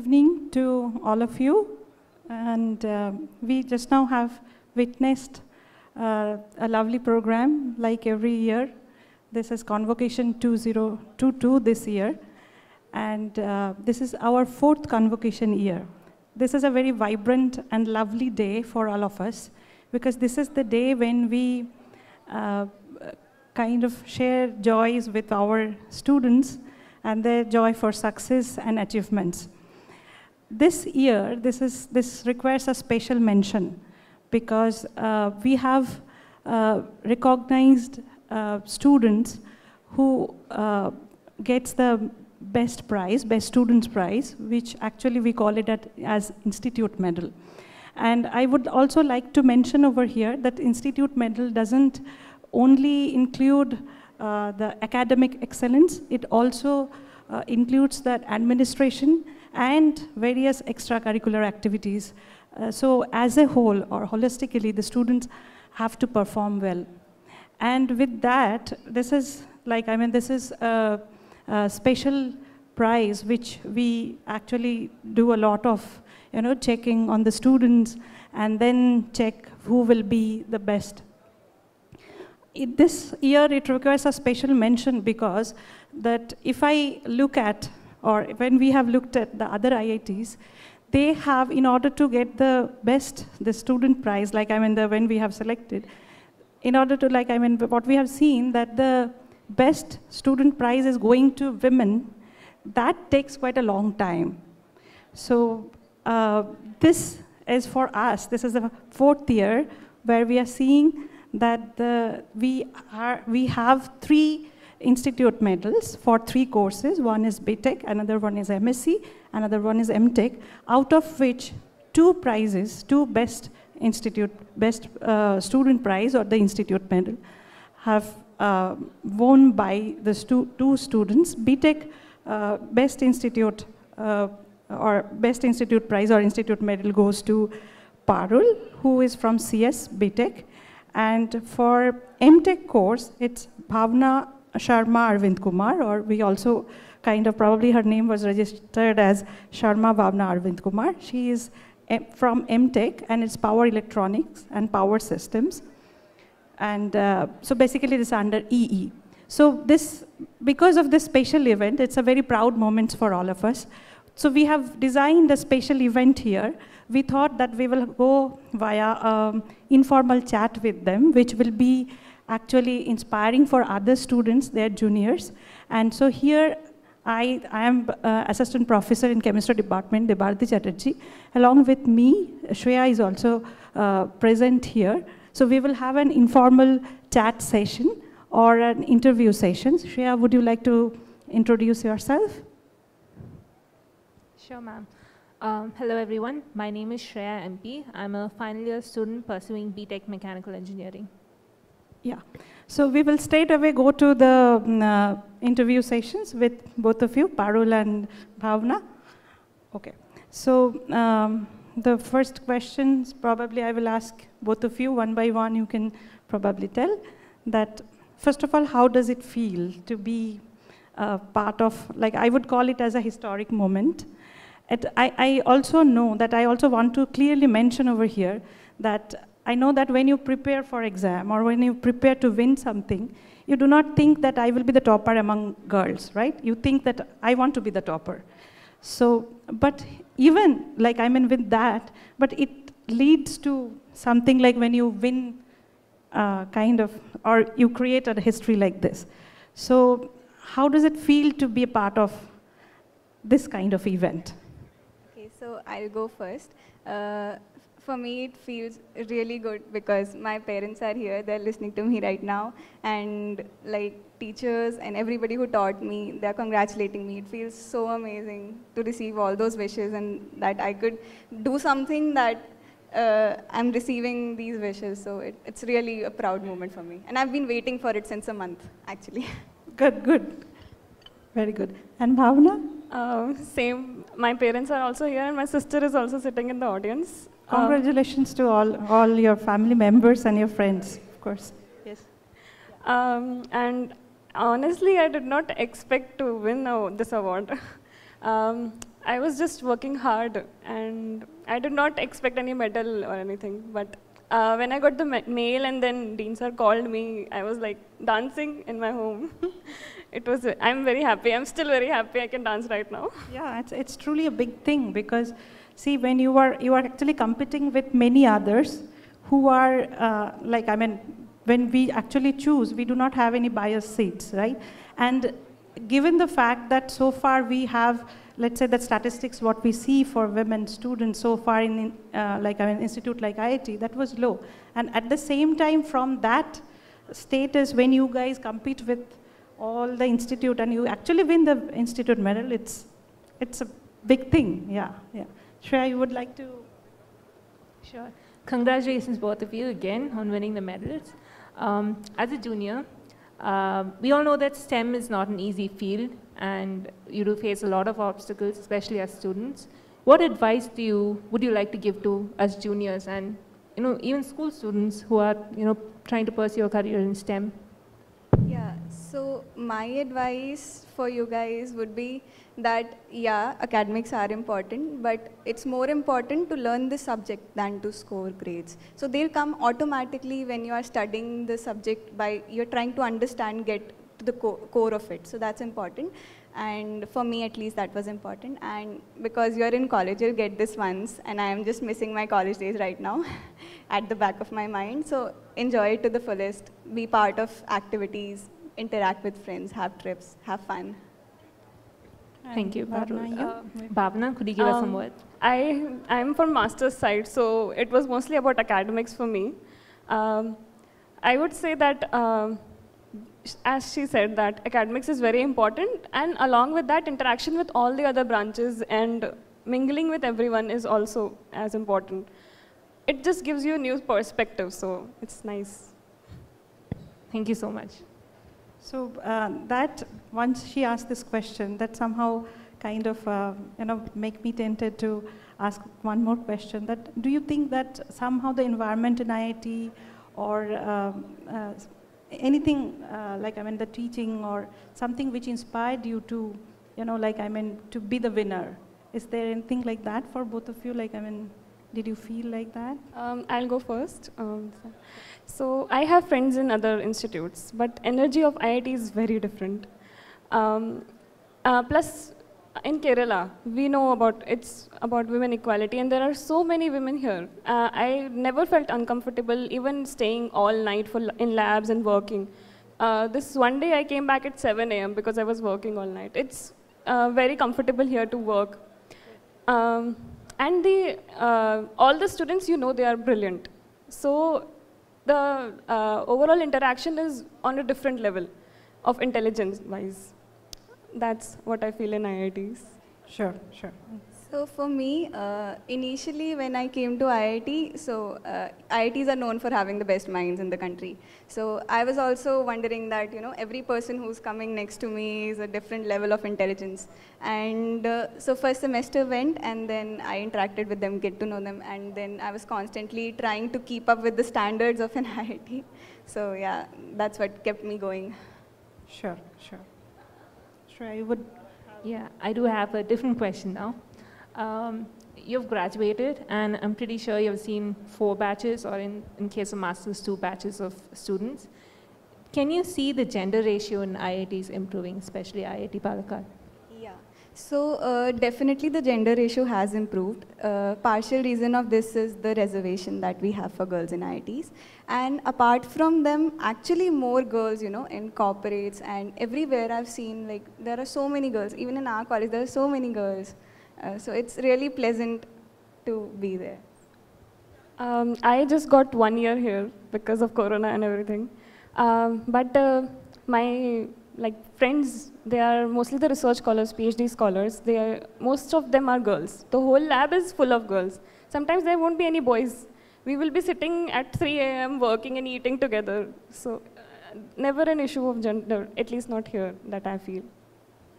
evening to all of you. And we just now have witnessed a lovely program like every year. This is Convocation 2022 this year. And this is our 4th convocation year. This is a very vibrant and lovely day for all of us, because this is the day when we kind of share joys with our students and their joy for success and achievements. This year, this requires a special mention, because we have recognized students who gets the best prize, best students prize, which actually we call it as Institute Medal. And I would also like to mention over here that Institute Medal doesn't only include the academic excellence, it also includes that administration and various extracurricular activities. So as a whole, or holistically, the students have to perform well. And with that, this is a special prize which we actually do a lot of, checking on the students and then check who will be the best. This year, it requires a special mention because that if I look at, or when we have looked at the other IITs, they have, in order to get the student prize, when we have selected, in order to, what we have seen, that the best student prize is going to women, that takes quite a long time. So this is for us, this is the 4th year where we are seeing that we have 3 institute medals for 3 courses. One is BTech, another one is MSc, another one is MTech, out of which 2 prizes, 2 best student prize or the institute medal have won by the 2 students. BTech best institute or best institute prize or institute medal goes to Parul, who is from CS BTech. And for MTech course, it's Bhavna Sharma Arvind Kumar, or we also probably her name was registered as Sharma Bhavna Arvind Kumar. She is from MTech, and it's Power Electronics and Power Systems. And so basically it's under EE. So because of this special event, it's a very proud moment for all of us. So we have designed a special event here. We thought that we will go via informal chat with them, which will be actually inspiring for other students, their juniors. And so here I am assistant professor in chemistry department, Debarti Chatterjee. Along with me, Shreya is also present here. So we will have an informal chat session or an interview session. Shreya, would you like to introduce yourself? Sure, ma'am. Hello, everyone. My name is Shreya MP. I'm a final year student pursuing BTech Mechanical Engineering. Yeah. So we will straight away go to the interview sessions with both of you, Parul and Bhavna. Okay. So the first questions, probably I will ask both of you one by one. You can probably tell that, first of all, how does it feel to be part of, I would call it as a historic moment. I also know that I also want to clearly mention over here that I know that when you prepare for exam or when you prepare to win something, you do not think that I will be the topper among girls, right? You think that I want to be the topper. So, but even with that, but it leads to something like when you win or you create a history like this. So how does it feel to be a part of this kind of event? Okay, so I'll go first. For me, it feels really good because my parents are here, they're listening to me right now, and teachers and everybody who taught me, they're congratulating me. It feels so amazing to receive all those wishes and that I could do something that I'm receiving these wishes. So it's really a proud moment for me. And I've been waiting for it since a month, actually. Good, good. Very good. And Bhavna? Same. My parents are also here and my sister is also sitting in the audience. Congratulations to all your family members and your friends, of course. Yes. And honestly, I did not expect to win this award. I was just working hard, and I did not expect any medal or anything. But when I got the mail and then Dean sir called me, I was like dancing in my home. I'm very happy. I'm still very happy. I can dance right now. Yeah, it's truly a big thing because, see, when you are actually competing with many others who are when we actually choose, we do not have any biased seats, right? And given the fact that so far we have, let's say, that statistics, what we see for women students so far in institute like IIT, that was low. And at the same time, from that status, when you guys compete with all the institute and you actually win the institute medal, it's a big thing. Yeah. Shreya, you would like to? Sure. Congratulations, both of you, again, on winning the medals. As a junior, we all know that STEM is not an easy field, and you do face a lot of obstacles, especially as students. What advice would you like to give to us juniors and even school students who are trying to pursue a career in STEM? Yeah, so my advice for you guys would be that, yeah, academics are important, but it's more important to learn the subject than to score grades. So they'll come automatically when you are studying the subject you're trying to understand, get to the core of it. So that's important. And for me, at least, that was important. And because you're in college, you'll get this once, and I am just missing my college days right now at the back of my mind. So enjoy it to the fullest, be part of activities, interact with friends, have trips, have fun. Thank you, Bhavna. Bhavna, could you give us some words? I'm from master's side, so it was mostly about academics for me. I would say that, as she said, that academics is very important, and along with that, interaction with all the other branches and mingling with everyone is also as important. It just gives you a new perspective, so it's nice. Thank you so much. So that once she asked this question, that somehow kind of make me tempted to ask one more question. That do you think that somehow the environment in IIT or anything the teaching or something which inspired you to to be the winner? Is there anything like that for both of you? Did you feel like that? I'll go first. So I have friends in other institutes, but energy of IIT is very different. Plus, in Kerala, we know it's about women equality, and there are so many women here. I never felt uncomfortable even staying all night in labs and working. This one day I came back at 7 a.m. because I was working all night. It's very comfortable here to work. And all the students, they are brilliant. So the overall interaction is on a different level of intelligence-wise. That's what I feel in IITs. Sure. So for me, initially when I came to IIT, IITs are known for having the best minds in the country. So I was also wondering that, every person who's coming next to me is a different level of intelligence. And so first semester went, and then I interacted with them, get to know them, and then I was constantly trying to keep up with the standards of an IIT. So yeah, that's what kept me going. Sure. Shreya, you would? Yeah, I do have a different question now. You've graduated, and I'm pretty sure you've seen 4 batches, or in case of masters, 2 batches of students. Can you see the gender ratio in IITs improving, especially IIT Palakkad? Yeah, so definitely the gender ratio has improved. Partial reason of this is the reservation that we have for girls in IITs. And apart from them, actually more girls, in corporates and everywhere I've seen, there are so many girls. Even in our college, there are so many girls. So it's really pleasant to be there. I just got 1 year here because of Corona and everything. But my friends, they are mostly the research scholars, PhD scholars. Most of them are girls. The whole lab is full of girls. Sometimes there won't be any boys. We will be sitting at 3 a.m. working and eating together. So never an issue of gender, at least not here, that I feel.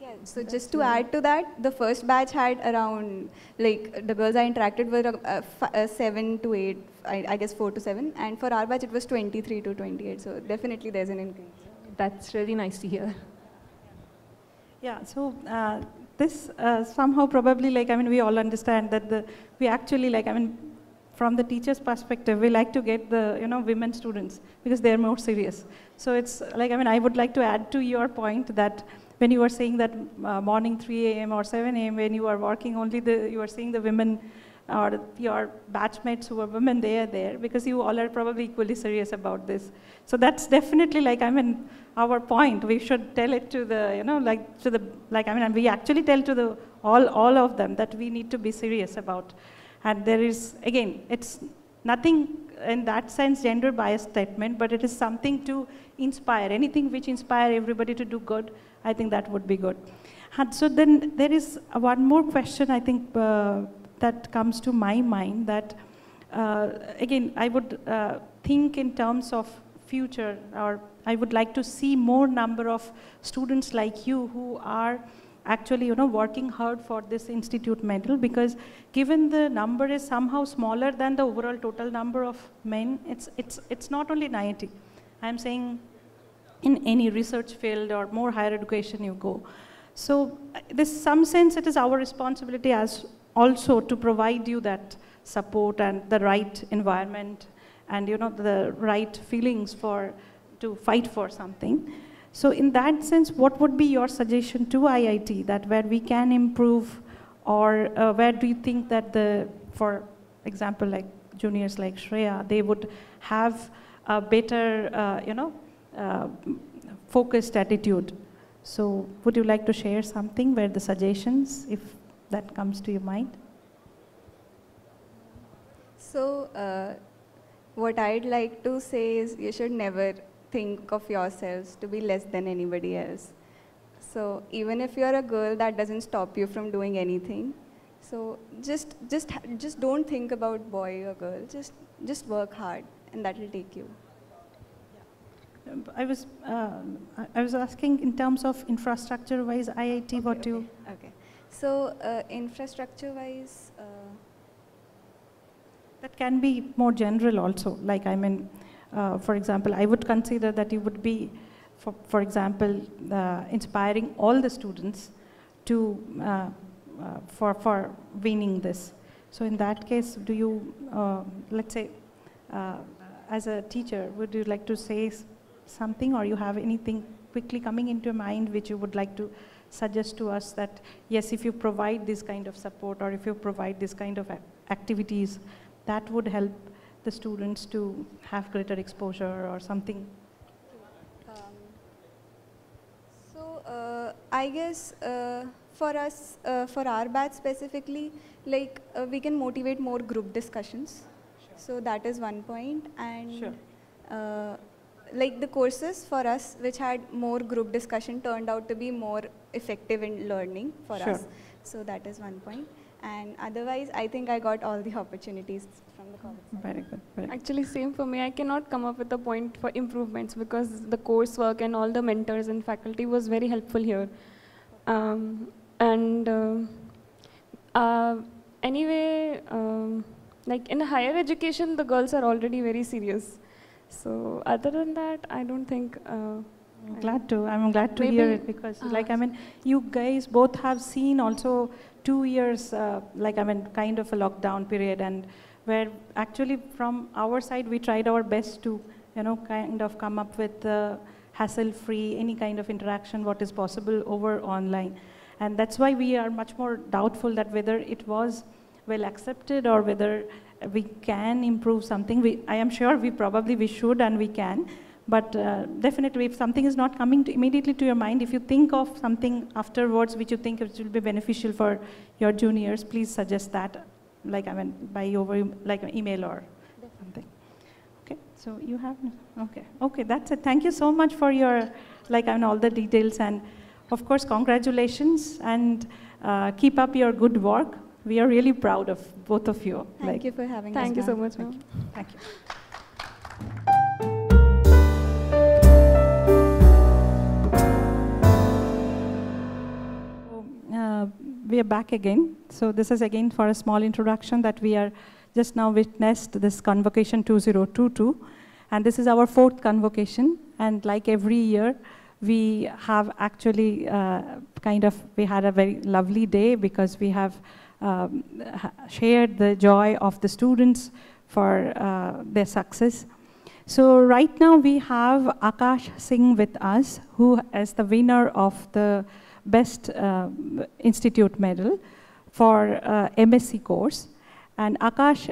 Yeah, so just to add to that, the first batch had around, the girls I interacted with 7 to 8, I guess 4 to 7. And for our batch, it was 23 to 28. So definitely there's an increase. That's really nice to hear. Yeah, so this somehow probably, like, I mean, we all understand that we actually, like, I mean, from the teacher's perspective, we like to get the, women students because they're more serious. So it's like, I mean, I would like to add to your point that when you were saying that morning 3 a.m. or 7 a.m. when you are working, you are seeing the women or your batchmates who are women, they are there because you all are probably equally serious about this. So that's definitely, like, I mean, our point. We should tell it to the, and we actually tell to all of them that we need to be serious about. And there is, again, it's nothing in that sense gender biased statement, but it is something to inspire. Anything which inspire everybody to do good, I think that would be good. And so then there is one more question, I think, that comes to my mind that, again, I would think in terms of future, or I would like to see more number of students like you who are actually, working hard for this institute medal, because given the number is somehow smaller than the overall total number of men, it's not only 90. I'm saying in any research field or more higher education you go. So this, some sense, it is our responsibility as also to provide you that support and the right environment and the right feelings to fight for something. So in that sense, what would be your suggestion to IIT that where we can improve, or where do you think that for example, like juniors like Shreya, they would have a better, focused attitude? So would you like to share something where the suggestions, if that comes to your mind? So what I'd like to say is you should never think of yourselves to be less than anybody else. So even if you're a girl, that doesn't stop you from doing anything. So just don't think about boy or girl. Just work hard, and that will take you. I was asking in terms of infrastructure-wise, IIT, Okay. So infrastructure-wise, that can be more general also. Like, I mean, for example, I would consider that you would be, for example, inspiring all the students to for winning this. So in that case, do you, let's say, as a teacher, would you like to say something, or you have anything quickly coming into your mind which you would like to suggest to us that, yes, if you provide this kind of support, or if you provide this kind of activities, that would help the students to have greater exposure or something? I guess for us, for our batch specifically, like we can motivate more group discussions. Sure. So that is one point. And sure. Like the courses for us which had more group discussion turned out to be more effective in learning for sure. us. So that is one point. And otherwise, I think I got all the opportunities from the college. Very good. Very Actually, same for me. I cannot come up with a point for improvements because the coursework and all the mentors and faculty was very helpful here. Anyway, like in higher education, the girls are already very serious. So other than that, I don't think. I'm glad to hear it, because like, I mean, you guys both have seen also 2 years, like, I mean, kind of a lockdown period, and where actually from our side, we tried our best to, kind of come up with hassle-free, any kind of interaction, what is possible over online. And that's why we are much more doubtful that whether it was well accepted or whether we can improve something. I am sure we should and we can. But definitely, if something is not coming immediately to your mind, if you think of something afterwards which you think it will be beneficial for your juniors, please suggest that, like, I mean, by over like an email or something. Okay, so you have, okay, that's it. Thank you so much for your, like, I mean, all the details, and of course, congratulations, and keep up your good work. We are really proud of both of you. Thank you for having us. Thank you so much. Thank you. Thank you. We are back again. So this is again for a small introduction that we are just now witnessed this Convocation 2022. And this is our 4th convocation. And like every year, We have actually we had a very lovely day because we have shared the joy of the students for their success. So right now we have Akash Singh with us, who is the winner of the Best Institute Medal for MSc course. And Akash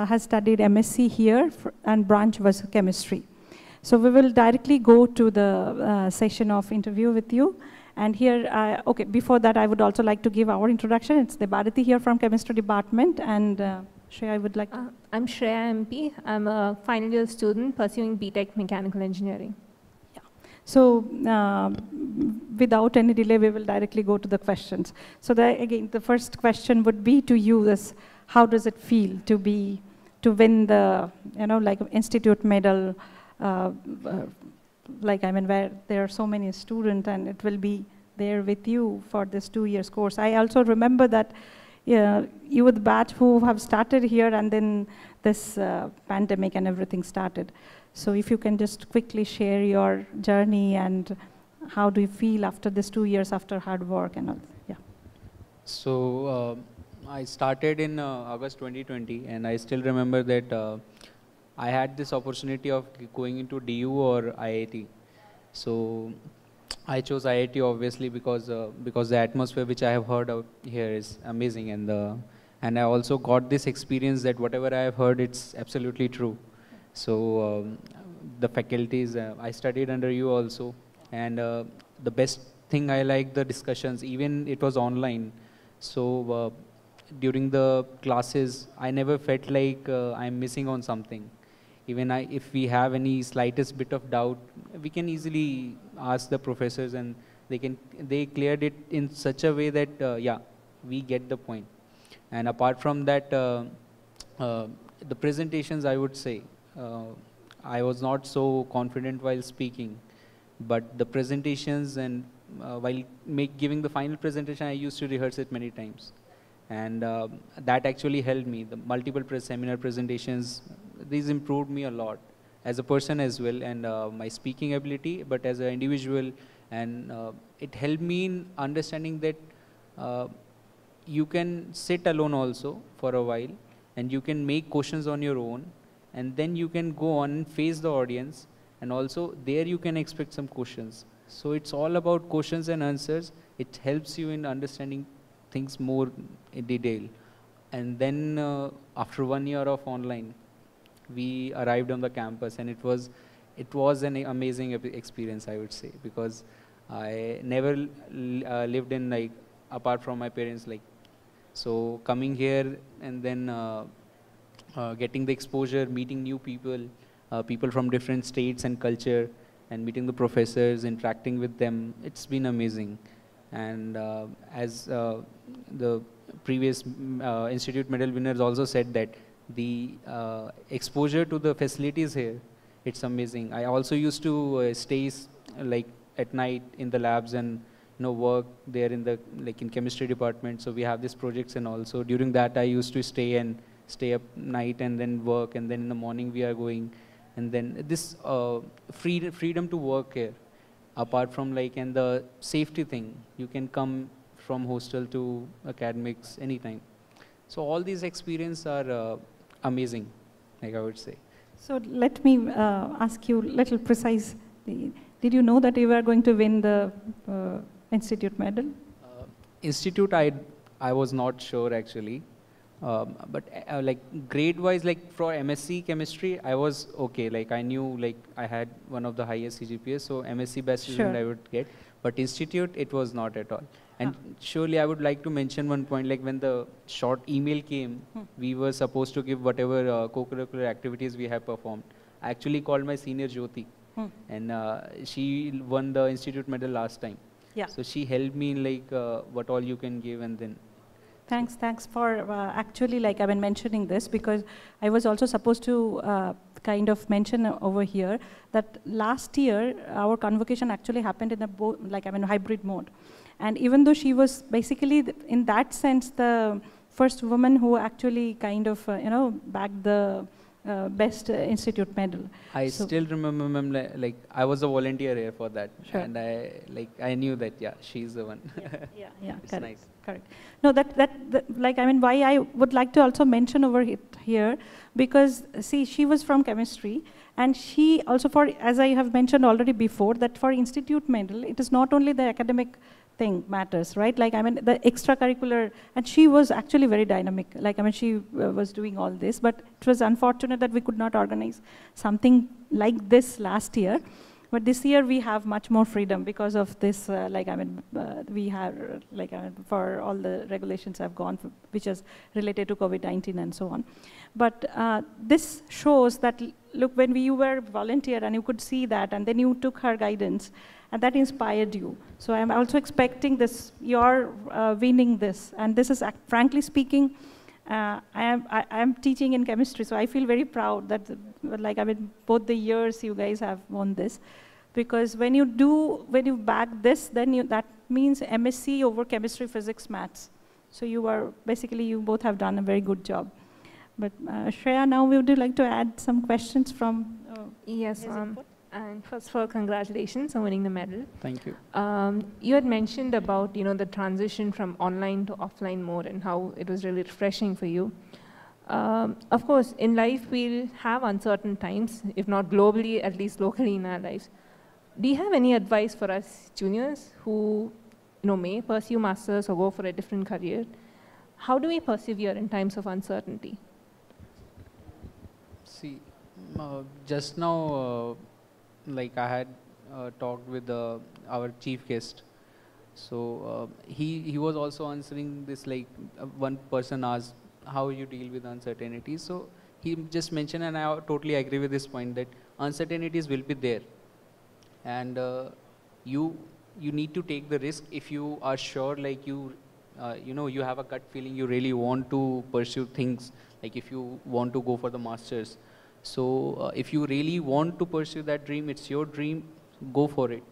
has studied MSc here, and branch was chemistry. So we will directly go to the session of interview with you. And here, okay, before that, I would also like to give our introduction. It's Debadati here from chemistry department, and Shreya, I would like to. I'm Shreya MP. I'm a final year student pursuing BTech Mechanical Engineering. Yeah. So without any delay, we will directly go to the questions. So again, the first question would be to you: is how does it feel to win the like institute medal? Where there are so many students, and it will be there with you for this 2 years course. I also remember that you were the batch who have started here, and then this pandemic and everything started. So if you can just quickly share your journey and how do you feel after this 2 years after hard work and all. Yeah. So I started in August 2020, and I still remember that I had this opportunity of going into DU or IIT. So I chose IIT obviously because the atmosphere which I have heard out here is amazing, and I also got this experience that whatever I have heard, it's absolutely true. So the faculties, I studied under you also, and the best thing I like the discussions, even it was online. So during the classes, I never felt like I'm missing on something. Even if we have any slightest bit of doubt, we can easily ask the professors, and they cleared it in such a way that yeah, we get the point. And apart from that, the presentations, I would say, I was not so confident while speaking, but the presentations and while giving the final presentation, I used to rehearse it many times. And that actually helped me. The multiple seminar presentations, these improved me a lot as a person as well, and my speaking ability, but as an individual. And it helped me in understanding that you can sit alone also for a while, and you can make questions on your own, and then you can go on and face the audience, and also there you can expect some questions. So it's all about questions and answers. It helps you in understanding things more in detail. And then after 1 year of online, we arrived on the campus, and it was an amazing experience, I would say, because I never lived in, like, apart from my parents, like, so coming here and then getting the exposure, meeting new people, people from different states and culture, and meeting the professors, interacting with them, it's been amazing. And as the previous institute medal winners also said, that the exposure to the facilities here, it's amazing. I also used to stay like at night in the labs and work there in the in chemistry department. So we have these projects, and also during that I used to stay up night and then work, and then in the morning we are going, and then this freedom to work here. Apart from and the safety thing, you can come from hostel to academics anytime. So all these experiences are amazing, I would say. So let me ask you a little precise. Did you know that you were going to win the institute medal? Institute, I was not sure actually. But grade-wise, for MSc chemistry, I was okay. I knew I had one of the highest CGPAs, so MSc best student I would get. But institute, it was not at all. And surely I would like to mention one point, when the short email came, we were supposed to give whatever co-curricular activities we have performed. I actually called my senior Jyoti, and she won the institute medal last time. Yeah. So she helped me in what all you can give, and then. Thanks for actually I've been mentioning this, because I was also supposed to kind of mention over here that last year our convocation actually happened in a hybrid mode. And even though she was basically in that sense the first woman who actually kind of backed the best institute medal. I So- still remember, ma'am, like I was a volunteer here for that, Sure. and I knew that, yeah, she's the one. Yeah, It's correct, nice. correct. No, like, I mean, why I would like to also mention over here, because see, she was from chemistry, and she also as I have mentioned already before, that for institute medal, it is not only the academic thing matters, right? Like, I mean, the extracurricular, and she was actually very dynamic. Like, I mean, she was doing all this, but it was unfortunate that we could not organize something like this last year. But this year we have much more freedom because of this, like, I mean, we have, like, I mean, for all the regulations have gone, which is related to COVID-19 and so on. But this shows that, look, when you were volunteer and you could see that, and then you took her guidance, and that inspired you. So I'm also expecting this, you're winning this. And this is, frankly speaking, I am teaching in chemistry, so I feel very proud that, like, I mean, both the years you guys have won this. Because when you back this, then that means MSc over chemistry, physics, maths. So basically you both have done a very good job. But Shreya, now would you like to add some questions from? Yes, and first of all, congratulations on winning the medal. Thank you. You had mentioned about the transition from online to offline mode and how it was really refreshing for you. Of course, in life we'll have uncertain times, if not globally, at least locally in our lives. Do you have any advice for us juniors who may pursue masters or go for a different career? How do we persevere in times of uncertainty? See, just now, like I had talked with our chief guest. So he was also answering this, like one person asked, how you deal with uncertainties. So he just mentioned, and I totally agree with this point, that uncertainties will be there. And you need to take the risk if you are sure, like you have a gut feeling you really want to pursue things, like if you want to go for the masters. So if you really want to pursue that dream, it's your dream, go for it.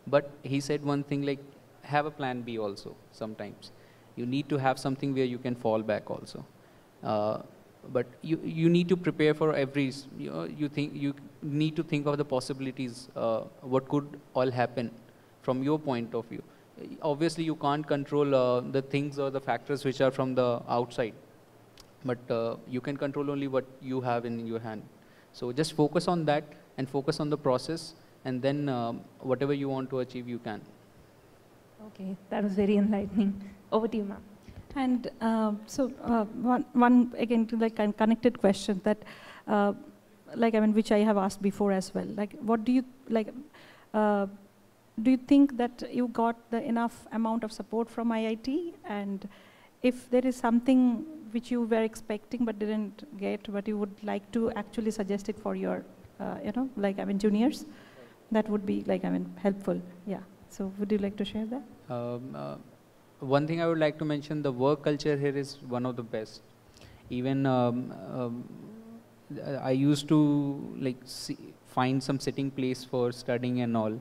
But he said one thing, like have a plan B also sometimes. You need to have something where you can fall back also. But you need to prepare for every, you need to think of the possibilities, what could all happen from your point of view. Obviously you can't control the things or the factors which are from the outside, but you can control only what you have in your hand. So just focus on that and focus on the process, and then whatever you want to achieve, you can. Okay, that was very enlightening. Over to you, ma'am. And so one again to the connected question that, like, I mean, which I have asked before as well. Like, what do you like? Do you think that you got the enough amount of support from IIT? And if there is something which you were expecting but didn't get, but you would like to actually suggest it for your, like, I mean, juniors, that would be, like, I mean, helpful. Yeah. So would you like to share that? One thing I would like to mention, the work culture here is one of the best. Even I used to find some sitting place for studying and all.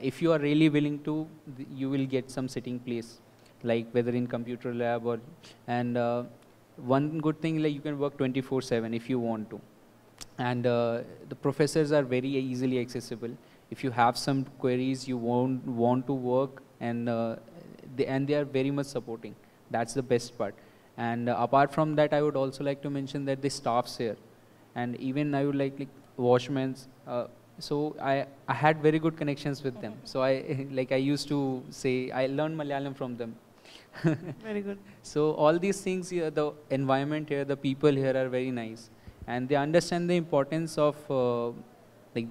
If you are really willing to, you will get some sitting place, like whether in computer lab or, and one good thing, like you can work 24/7 if you want to. And the professors are very easily accessible. If you have some queries, you won't want to work, and they are very much supporting. That's the best part. And apart from that, I would also like to mention that the staffs here, and even I would like watchmen. So I had very good connections with them. So I used to say, I learned Malayalam from them. Very good. So all these things here, the environment here, the people here are very nice, and they understand the importance of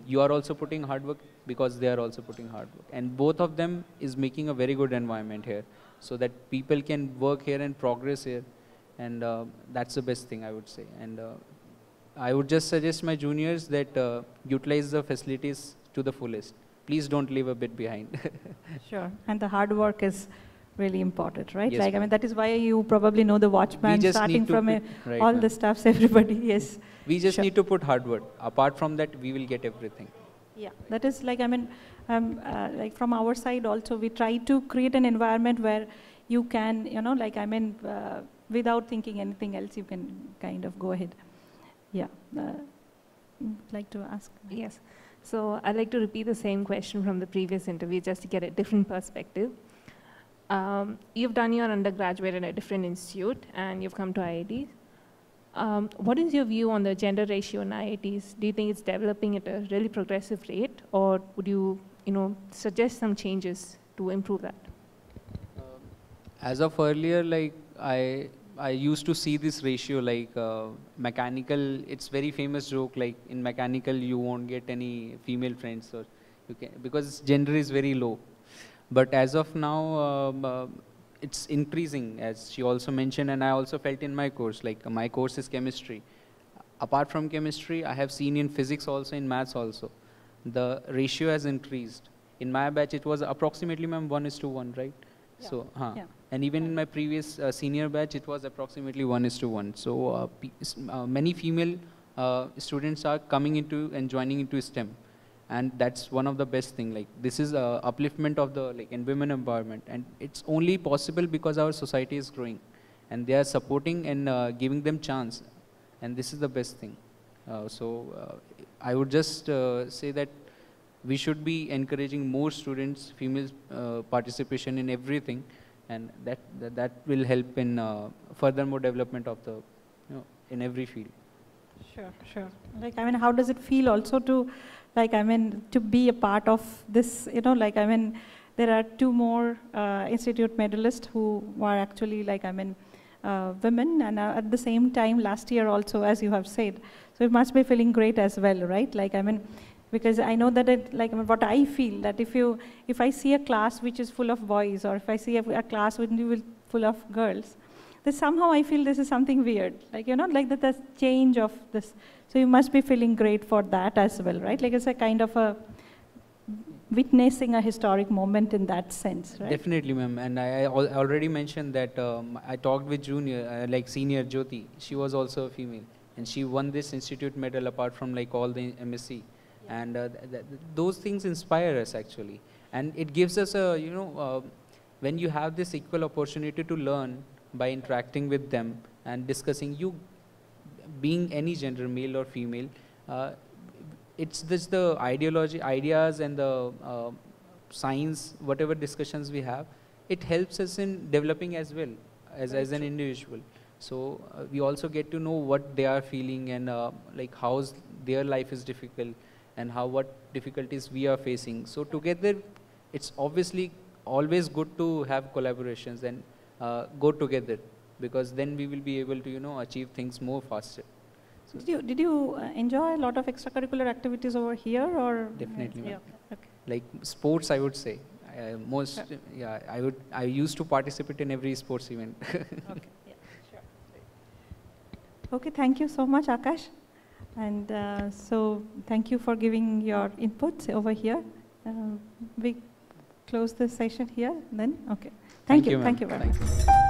you are also putting hard work because they are also putting hard work, and both of them is making a very good environment here, so that people can work here and progress here, and that's the best thing I would say. And I would just suggest my juniors that utilize the facilities to the fullest. Please don't leave a bit behind. Sure. And the hard work is really important, right? Yes, like, I mean, that is why you probably know the watchman, starting from right, all the staffs, everybody, yes. We just Sure. need to put hard work. Apart from that, we will get everything. Yeah, that is like, I mean, like from our side also, we try to create an environment where you can, like, I mean, without thinking anything else, you can kind of go ahead. Yeah. Like to ask? Yes. So I'd like to repeat the same question from the previous interview just to get a different perspective. You've done your undergraduate at a different institute and you've come to IIT. What is your view on the gender ratio in IITs? Do you think it's developing at a really progressive rate, or would you, suggest some changes to improve that? As of earlier, like I used to see this ratio like mechanical. It's very famous joke like in mechanical you won't get any female friends, or you can, because gender is very low. But as of now, it's increasing, as she also mentioned, and I also felt in my course. Like my course is chemistry. Apart from chemistry, I have seen in physics also, in maths also, the ratio has increased. In my batch, it was approximately 1:1, right? Yeah. So, Yeah. And even in my previous senior batch, it was approximately 1:1. So many female students are coming into and joining into STEM, and that's one of the best thing. Like this is upliftment of the and women empowerment, and it's only possible because our society is growing, and they are supporting and giving them chance, and this is the best thing. I would just say that we should be encouraging more students, female participation in everything, and that will help in furthermore development of the, in every field. Sure. Like, I mean, how does it feel also to, to be a part of this, there are 2 more institute medalists who are actually, women, and at the same time, last year also, as you have said. So it must be feeling great as well, right? Because I know that what I feel, that if I see a class which is full of boys, or if I see a class full of girls, then somehow I feel this is something weird, the change of this. So you must be feeling great for that as well, right? It's a kind of a witnessing a historic moment in that sense, right? Definitely, ma'am. And I already mentioned that I talked with junior, senior Jyoti. She was also a female, and she won this institute medal apart from all the MSc. Yeah. And those things inspire us actually, and it gives us a when you have this equal opportunity to learn by interacting with them and discussing, you being any gender, male or female, it's just the ideas and the science, whatever discussions we have, it helps us in developing as well as an individual. So we also get to know what they are feeling, and how their life is difficult, and what difficulties we are facing. So together, it's obviously always good to have collaborations and go together, because then we will be able to achieve things more faster. So did you enjoy a lot of extracurricular activities over here, or? Definitely. Yeah. Okay. Like sports, I would say. I used to participate in every sports event. Okay. Yeah. Sure. Okay. Thank you so much, Akash. And so thank you for giving your inputs over here. We close this session here then. Okay. Thank you. Thank you very much.